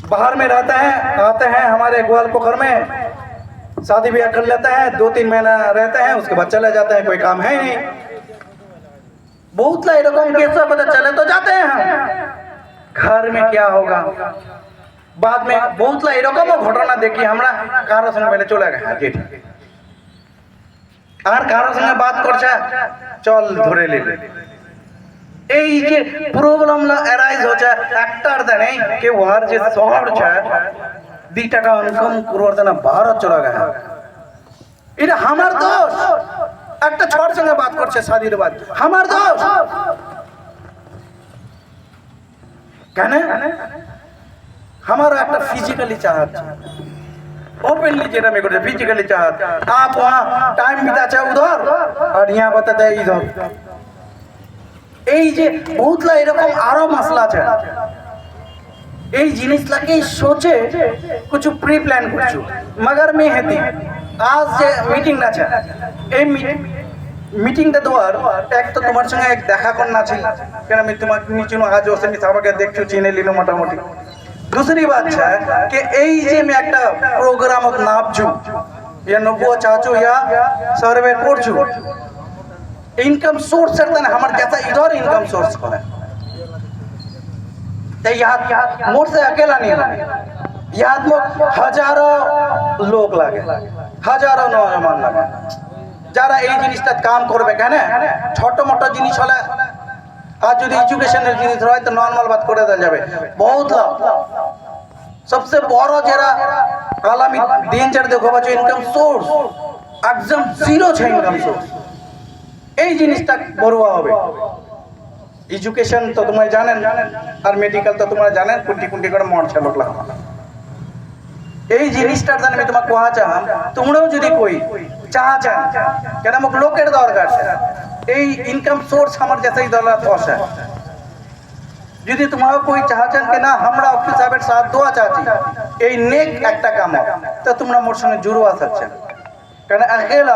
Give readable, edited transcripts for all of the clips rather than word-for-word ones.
बाहर में रहते हैं, आते हैं हमारे ग्वाल पोखर में, शादी ब्याह कर लेते हैं, 2-3 महीना रहते हैं, उसके बाद चले जाते हैं, कोई काम है नहीं। बहुत ला एरकम केस पता चले तो जाते हैं हम। घर में क्या होगा बाद में बहुत ला एरकम घटना देखी हमरा कारो संगे पहले चले गए जी আর কারোর সঙ্গে বাত করছে চল ধরে নিলে এই যে প্রবলেমটা অ্যারাইজ হচ্ছে একটার দেনে কে ওহার যে শহর আছে 2 টাকা ইনকাম করবার জন্য ভারত চলে গেছে এটা আমার দোষ একটা ছোট সঙ্গে বাত করছে শাদির বাদ আমার দোষ কেন हमारा একটা फिजिकली चाहत ओपनली जेरा में करते फिजिकली चाहत आप वहां टाइम बिताचे उधर और यहां बताते इधर এই যে বহুতলা এরকম আরো মশলা আছে এই জিনিসটাকে সোচে কিছু প্রি প্ল্যান করছো मगर मैं हेती आज যে মিটিং আছে এই মিটিংটা দেওয়ার এক তো তোমার সঙ্গে এক দেখা করনা ছিল কেন আমি তোমাকে নিচুনো আজ ওসে সবাইকে দেখছো চিনে লিনো মোটামুটি दूसरी बात है कि এই যে আমি একটা প্রোগ্রাম নাপছু या नब्बो चाचू या सर्वे করছু इनकम सोर्स है हमारे जैसा इधर इनकम सोर्स करे तो यहाँ मोर से अकेला नहीं है यहाँ में हजारों लोग लागे हजारों नौजवान लागे যারা এই জিনিসটা কাম করবে কেন ছোট মোটো জিনিস হলে आज जो एजुकेशनर जिनिस रहे तो नॉर्मल बात करे देल जाबे बहुत लाभ सबसे बड़ो जेरा आलामी डेंजर देखो बाजू इनकम सोर्स एकदम जीरो छे इनकम सोर्स এই জিনিসটা বড়ুয়া হবে এডুকেশন তো তোমরা জানেন আর মেডিকেল তো তোমরা জানেন কুটি কুটি করে মরছে লোকলা এই জিনিসটার জন্য আমি তোমাকে কোয়া চাই তোমরাও যদি কই চান কেন মোক লোকের দরকার আছে এই ইনকাম সোর্স আমার जैसे ही दौलत है যদি তোমরা कोई চাচ্ছেন कि ना हमरा অফিস সাহেবের সাথ দোয়া চাচ্ছি এই নেক একটা কাম তো তোমরা মোর সঙ্গে জুড়বা থাকছেন কারণ अकेला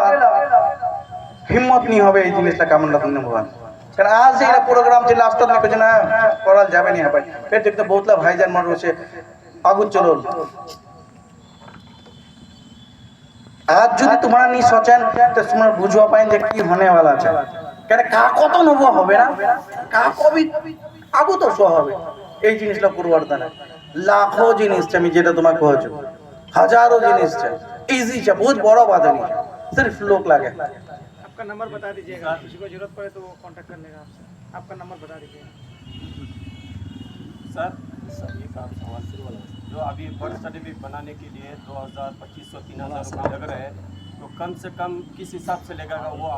हिम्मत नहीं হবে এই জিনিসটা কামনা করতে ভগবান কারণ আজ যে এটা প্রোগ্রাম যে লাস্ট में कुछ ना করা যাবে না ভাই फिर देखते बहुत ला भाईजान मर রয়েছে আগু চলো आज যদি তোমরা নি সোচেন তো তোমরা বুঝবা পাইন যে কি होने वाला আছে কেন কা কত নব হবে না কা কবি আগু তো শো হবে এই জিনিসটা পরিবর্তন লাখো জিনিস আমি যেটা তোমাকে কইছো হাজারো জিনিস আছে इजी है बहुत बड़ा बात नहीं सिर्फ लोग लगे आपका नंबर बता दीजिएगा किसी को जरूरत पड़े तो वो कांटेक्ट कर लेगा आपसे आपका नंबर बता दीजिएगा सर ये काम सवाल से वाला जो अभी बर्थ सर्टिफिकेट बनाने के लिए 2000-2500-3000 रुपये लग रहे हैं तो कम से कम किस हिसाब से लगेगा वो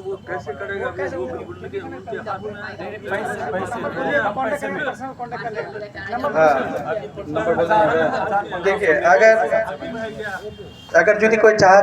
वो कैसे करेगा उनके हाथ में पैसे में कांटेक्ट कर लेगा नंबर देखिए अगर यदि कोई चाह